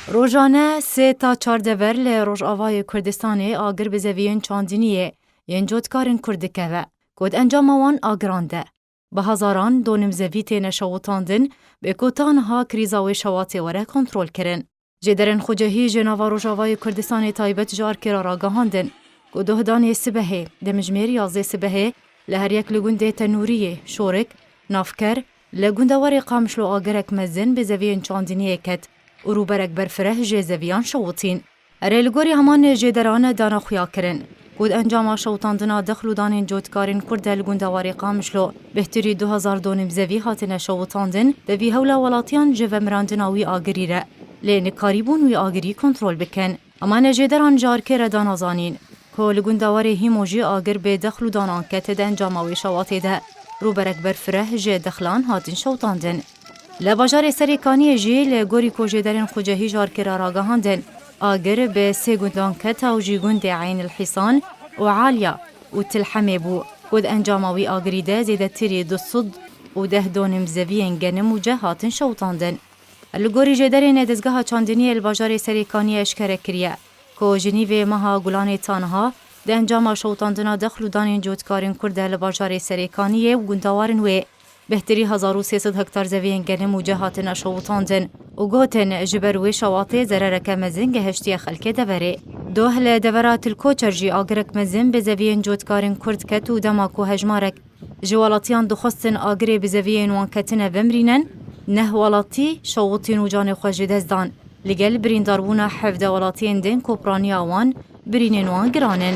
روزانه 3 تا 4 دور لی روجاوای کردستان آگر بزویین چاندینیه ین جوتکارن کردکوه کود انجام وان آگرانده. به هزاران دونم زویت نشوتاندن به کوتانها کریزاوی شواتی وره کنترل کرن. جدرن خوجهی جناوا روجاوای کردستان تایبت جار کرا را گهاندن. کودهدان سبهه دمجمیر یازده سبهه لهر یک لگونده تنوریه شورک نافکر لگوندوار قامشلو آگرک مزن بزویین چاندینیه کت و روبرک برفره جزویان شوتین. ریلگوری همان جدران دانا خویا کرن. کود انجام شوتاندنا دخلو دانین جوتکارین کرد لگوندوار قامشلو بهتری 2002 زوی هاتن شوتاندن به وی هولا ولاتیان جو مراندناوی آگری را. لین کاریبون وی آگری کنترول بکن. اما جدران جار که دانا زانین. که لگوندوار هیموجی آگر به دخلو دانان کت ده انجاماوی شواتی ده. روبرک برفره جه دخلان هاتن شوتاندن. لباجار سریکانی جی لگوری کوجه درین خوجهی جار کرا راگهاندن. آگر به سه گندان کتا و جی گند عین الحصان و عالیا و تلحمه بو. کود انجاماوی آگری ده زیده تری 200 و 10 دونم زوین گنم و جه هاتن شوتاندن. لگوری جه درین دزگاه چاندنی لباجار سریکانی اشکره کریه. که جنیوی مها گلان تانها ده انجام شوتاندنا دخلو دانین جوتکارین کرده لباجار سریکانی و گندوارن وی. بهتری 1300 هکتار زوین گنم و جهاتن شوتاندن و گوتن جبروی شواطی زررک مزن گهشتی خلک دوره. دوهل دورات الکوچرجی آگرک مزن به زوین جوتکارین کرد کت و دماکو هجمارک. جوالاتیان دخستن آگری به زوین وانکتن ومرینن نه والاتی شوتین و جان خوش دزدان. لگل برینداربونا 17 والاتین دن کوپرانی آوان برینن وان گرانن.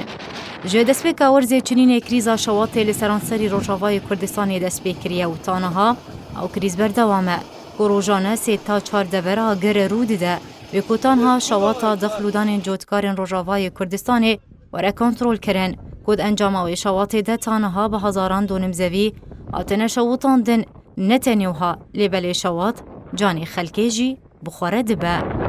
جه دسپیک آورزی چنین کریزا شواتی لسرانسری روجاوای کردستانی دسپیکریه و تانها او کریز بردوامه. که روزانه 3 تا 4 دور آگر رو دیده. به کوتانها شواتا دخلودان جوتکارن روجاوای کردستانی وره کنترول کرن. کود انجاماوی شواتی ده تانها به هزاران دونم زوی آتن شوتاندن نتنیوها لیبل شوات جانی خلکی جی بخوره دبه.